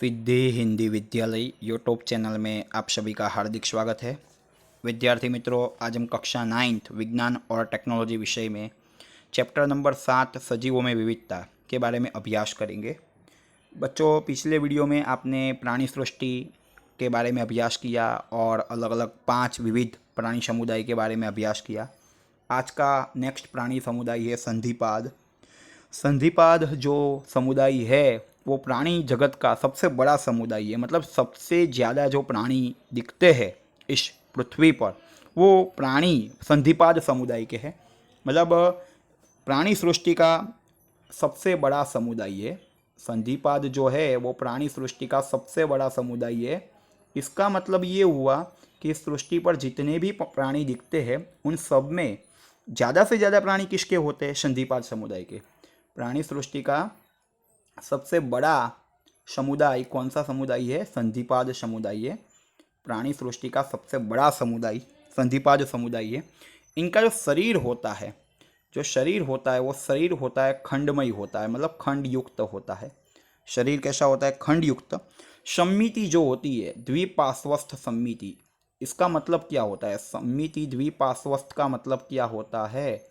सिद्धि हिंदी विद्यालय YouTube channel में आप सभी का हार्दिक स्वागत है। विद्यार्थी मित्रों, आज हम कक्षा 9th विज्ञान और टेक्नोलॉजी विषय में चैप्टर नंबर 7 सजीवों में विविधता के बारे में अभ्यास करेंगे। बच्चों, पिछले वीडियो में आपने प्राणी सृष्टि के बारे में अभ्यास किया और अलग अलग 5 विविध प्राणी समुदाय के बारे में अभ्यास किया। आज का नेक्स्ट प्राणी समुदाय है संधिपाद। संधिपाद जो समुदाय है वो प्राणी जगत का सबसे बड़ा समुदाय है। मतलब सबसे ज़्यादा जो प्राणी दिखते हैं इस पृथ्वी पर वो प्राणी संधिपाद समुदाय के हैं। मतलब प्राणी सृष्टि का सबसे बड़ा समुदाय है। संधिपाद जो है वो प्राणी सृष्टि का सबसे बड़ा समुदाय है। इसका मतलब ये हुआ कि इस सृष्टि पर जितने भी प्राणी दिखते हैं उन सब में ज़्यादा से ज़्यादा प्राणी किसके होते हैं? संधिपाद समुदाय के। प्राणी सृष्टि का सबसे बड़ा समुदाय कौन सा समुदाय है? संधिपाद समुदाय है। प्राणी सृष्टि का सबसे बड़ा समुदाय संधिपाद समुदाय है। इनका जो शरीर होता है वो शरीर होता है खंडमय होता है, मतलब खंड युक्त होता है। शरीर कैसा होता है? खंड युक्त। सम्मिति जो होती है द्विपार्श्वस्थ सम्मिति, इसका मतलब क्या होता है? सम्मिति द्विपार्श्वस्थ का मतलब क्या होता है?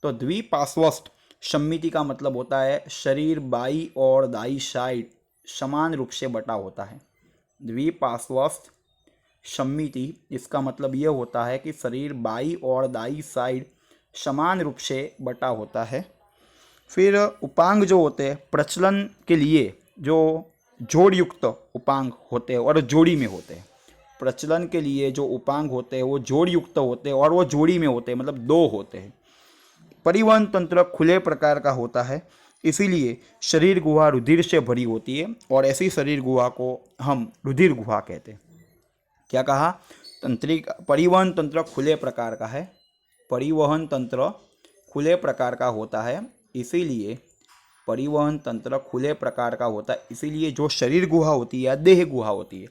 तो द्विपार्श्वस्थ सम्मिति का मतलब होता है शरीर बाई और दाई साइड समान रूप से बटा होता है। द्विपार्श्वस्थ सम्मिति इसका मतलब ये होता है कि शरीर बाई और दाई साइड समान रूप से बटा होता है। फिर उपांग जो होते हैं प्रचलन के लिए जो जोड़ युक्त उपांग होते हैं और जोड़ी में होते हैं। प्रचलन के लिए जो उपांग होते हैं वो जोड़ युक्त होते हैं और वो जोड़ी में होते हैं, मतलब दो होते हैं। परिवहन तंत्र खुले प्रकार का होता है, इसीलिए शरीर गुहा रुधिर से भरी होती है और ऐसी शरीर गुहा को हम रुधिर गुहा कहते हैं। क्या कहा? तंत्रिक परिवहन तंत्र खुले प्रकार का है। परिवहन तंत्र खुले प्रकार का होता है, इसीलिए परिवहन तंत्र खुले प्रकार का होता है, इसीलिए जो शरीर गुहा होती है या देह गुहा होती है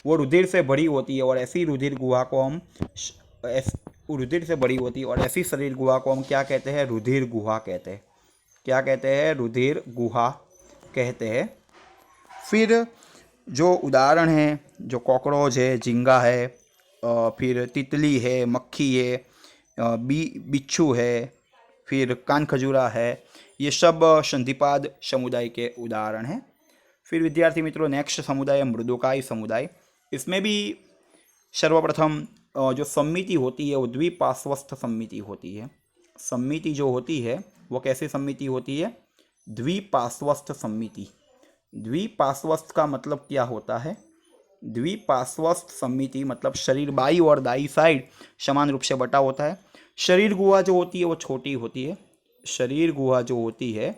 वो रुधिर से भरी होती है और ऐसी रुधिर गुहा को हम रुधिर से भरी होती है और ऐसी शरीर गुहा को हम क्या कहते हैं? रुधिर गुहा कहते हैं। क्या कहते हैं? रुधिर गुहा कहते हैं। फिर जो उदाहरण हैं, जो कॉकरोच है, झींगा है, फिर तितली है, मक्खी है, बिच्छू है, फिर कान खजूरा है, ये सब संधिपाद समुदाय के उदाहरण हैं। फिर विद्यार्थी मित्रों, नेक्स्ट समुदाय है मृदुकाय समुदाय। इसमें भी सर्वप्रथम जो सम्मिति होती है वो द्विपार्श्वस्थ सम्मिति होती है। सम्मिति जो होती है वो कैसी सम्मिति होती है? द्विपार्श्वस्थ सम्मिति। द्विपार्श्वस्थ का मतलब क्या होता है? द्विपार्श्वस्थ सम्मिति मतलब शरीर बाई और दाई साइड समान रूप से बटा होता है। शरीर गुहा जो होती है वो छोटी होती है। शरीर गुहा जो होती है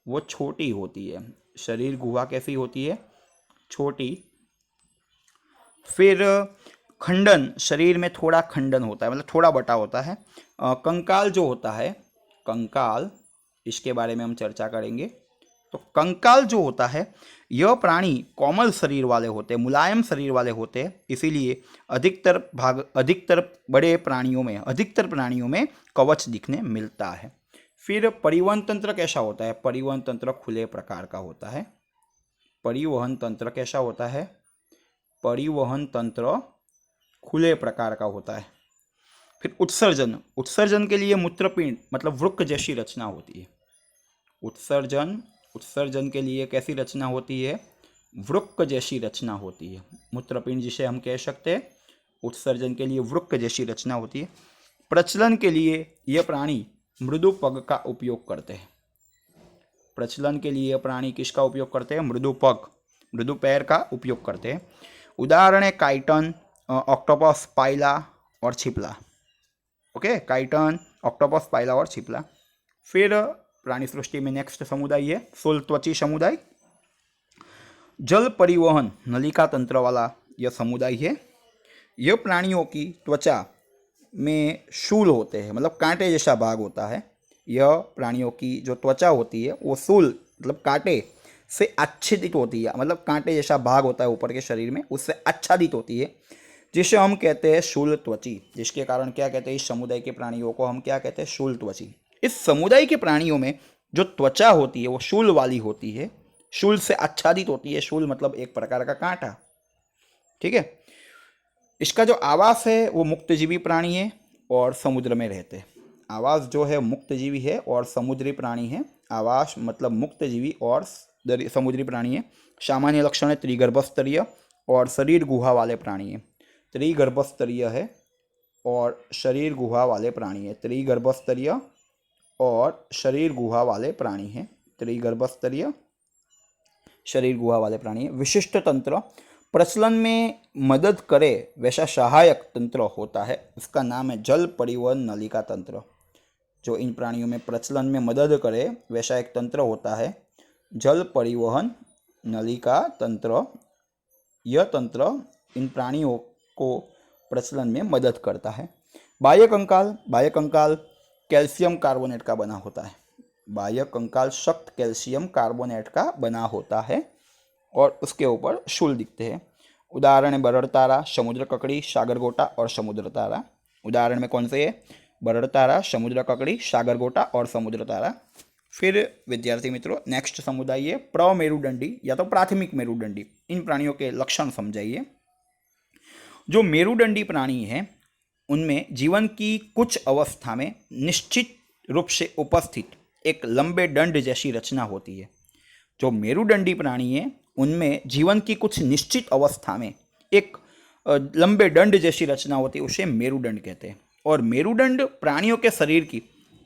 वो छोटी होती है। शरीर गुहा कैसी होती है? छोटी। फिर खंडन, शरीर में थोड़ा खंडन होता है, मतलब थोड़ा बटा होता है। कंकाल जो होता है, कंकाल, इसके बारे में हम चर्चा करेंगे। तो कंकाल जो होता है यह प्राणी कोमल शरीर वाले होते हैं, मुलायम शरीर वाले होते हैं, इसीलिए अधिकतर प्राणियों में कवच दिखने मिलता है। फिर परिवहन तंत्र कैसा होता है? परिवहन तंत्र खुले प्रकार का होता है। परिवहन तंत्र कैसा होता है? परिवहन तंत्र खुले प्रकार का होता है। फिर उत्सर्जन, उत्सर्जन के लिए मूत्रपिंड मतलब वृक्क जैसी रचना होती है। उत्सर्जन के लिए कैसी रचना होती है? वृक्क जैसी रचना होती है। मूत्रपिंड जिसे हम कह सकते हैं, उत्सर्जन के लिए वृक्क जैसी रचना होती है। प्रचलन के लिए यह प्राणी मृदु पग का उपयोग करते हैं। प्रचलन के लिए प्राणी किसका उपयोग करते हैं? मृदु पग, मृदु पैर का उपयोग करते हैं। उदाहरण है काइटन, ऑक्टोपस, पाइला और छिपला। ओके, काइटन, ऑक्टोपस, पाइला और छिपला। फिर प्राणी सृष्टि में नेक्स्ट समुदाय है स्थूलत्वची समुदाय। जल परिवहन नलिका तंत्र वाला यह समुदाय है। यह प्राणियों की त्वचा में शूल होते हैं, मतलब कांटे जैसा भाग होता है। यह प्राणियों की जो त्वचा होती है वो शूल मतलब कांटे से आच्छादित होती है, मतलब कांटे जैसा भाग होता है ऊपर के शरीर में, उससे आच्छादित होती है, जिसे हम कहते हैं शूल त्वची। जिसके कारण क्या कहते हैं? इस समुदाय के प्राणियों को हम क्या कहते हैं? शूल त्वची। इस समुदाय के प्राणियों में जो त्वचा होती है वो शूल वाली होती है शूल से आच्छादित होती है। शूल मतलब एक प्रकार का कांटा, ठीक है। इसका जो आवास है वो मुक्तजीवी प्राणी है और समुद्र में रहते हैं। आवास जो है मुक्तजीवी है और समुद्री प्राणी है। आवास मतलब मुक्तजीवी और समुद्री प्राणी है। सामान्य लक्षण है त्रिगर्भस्तरीय और शरीर गुहा वाले प्राणी है। त्रिगर्भस्तरीय है और शरीर गुहा वाले प्राणी है। त्रिगर्भस्तरीय और शरीर गुहा वाले प्राणी है। त्रिगर्भस्तरीय शरीर गुहा वाले प्राणी है। विशिष्ट तंत्र, प्रचलन में मदद करे वैसा सहायक तंत्र होता है, उसका नाम है जल परिवहन नलिका तंत्र। जो इन प्राणियों में प्रचलन में मदद करे वैसा एक तंत्र होता है, जल परिवहन नलिका तंत्र। यह तंत्र इन प्राणियों को प्रचलन में मदद करता है। बाह्य कंकाल, बाह्य कंकाल कैल्शियम कार्बोनेट का बना होता है। बाह्य कंकाल सख्त कैल्शियम कार्बोनेट का बना होता है और उसके ऊपर शूल दिखते हैं। उदाहरण है बरड़ तारा, समुद्र ककड़ी, सागर गोटा और समुद्र तारा। उदाहरण में कौन से है? बरड़ तारा, समुद्र ककड़ी, सागर गोटा और समुद्र तारा। फिर विद्यार्थी मित्रों नेक्स्ट समुदाय है प्रमेरुदंडी या तो प्राथमिक मेरुदंडी। इन प्राणियों के लक्षण समझाइए। जो मेरुदंडी प्राणी हैं उनमें जीवन की कुछ अवस्था में निश्चित रूप से उपस्थित एक लंबे दंड जैसी रचना होती है। जो मेरुदंडी प्राणी है उनमें जीवन की कुछ निश्चित अवस्था में एक लंबे दंड जैसी रचना होती है, उसे मेरुदंड कहते हैं। और मेरुदंड प्राणियों के शरीर की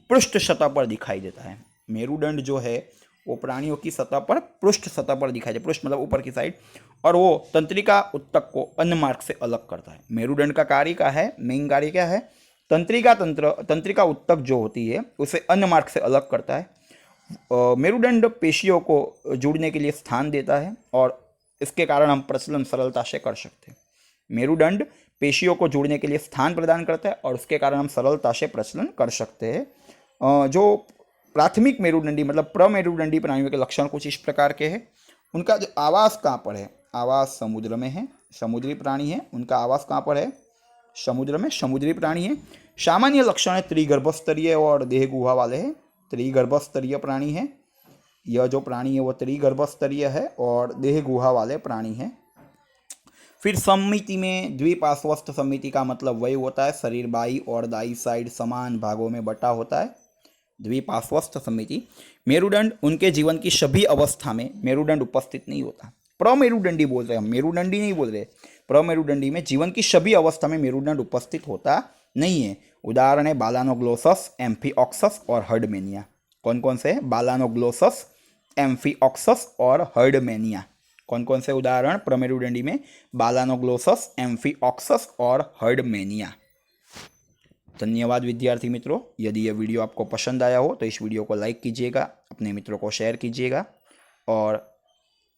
पृष्ठ सतह पर दिखाई देता है। मेरुदंड जो है वो प्राणियों की सतह पर पृष्ठ सतह पर दिखाई देता है। पृष्ठ मतलब ऊपर की साइड। और वो तंत्रिका उत्तक को अन्य मार्ग से अलग करता है। मेरुदंड का कार्य क्या है? मेन कार्य क्या है? तंत्रिका उत्तक जो होती है उसे अन्य मार्ग से अलग करता है। मेरुदंड पेशियों को जुड़ने के लिए स्थान देता है और इसके कारण हम प्रचलन सरलता से कर सकते हैं। मेरुदंड पेशियों को जोड़ने के लिए स्थान प्रदान करता है और उसके कारण हम सरलता से प्रचलन कर सकते हैं। जो प्राथमिक मेरुदंडी मतलब प्रमेरुदंडी प्राणियों के लक्षण कुछ इस प्रकार के हैं। उनका जो आवास कहाँ पर है? आवास समुद्र में है। समुद्री प्राणी है, उनका आवास कहाँ पर है? समुद्र में। समुद्री प्राणी है। सामान्य लक्षण है त्रिगर्भस्तरीय और देह गुहा वाले हैं। त्रिगर्भस्तरीय प्राणी है। यह जो प्राणी है वो त्रिगर्भस्तरीय है और देह गुहा वाले प्राणी है। फिर समिति में द्विपार्श्वस्थ समिति का मतलब वही होता है शरीर बाई और दाई साइड समान भागों में बटा होता है। द्विपार्श्वस्थ समिति। मेरुदंड उनके जीवन की सभी अवस्था में मेरुदंड उपस्थित नहीं होता। प्रमेरुदंडी बोल रहे हैं हम, मेरुदंडी नहीं बोल रहे। प्रमेरुदंडी में जीवन की सभी अवस्था में मेरुदंड उपस्थित होता नहीं है। उदाहरण है बालानोग्लोसस, एम्फीऑक्सस और हर्डमेनिया। कौन कौन से? बालानोग्लोसस, एम्फीऑक्सस और हर्डमेनिया। कौन कौन से उदाहरण प्रमेरुदंडी में? बालानोग्लोसस, एम्फीऑक्सस और हर्डमेनिया। धन्यवाद विद्यार्थी मित्रों। यदि यह वीडियो आपको पसंद आया हो तो इस वीडियो को लाइक कीजिएगा, अपने मित्रों को शेयर कीजिएगा और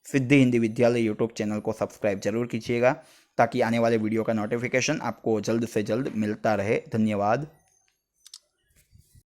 सिद्धि हिंदी विद्यालय यूट्यूब चैनल को सब्सक्राइब जरूर कीजिएगा ताकि आने वाले वीडियो का नोटिफिकेशन आपको जल्द से जल्द मिलता रहे। धन्यवाद।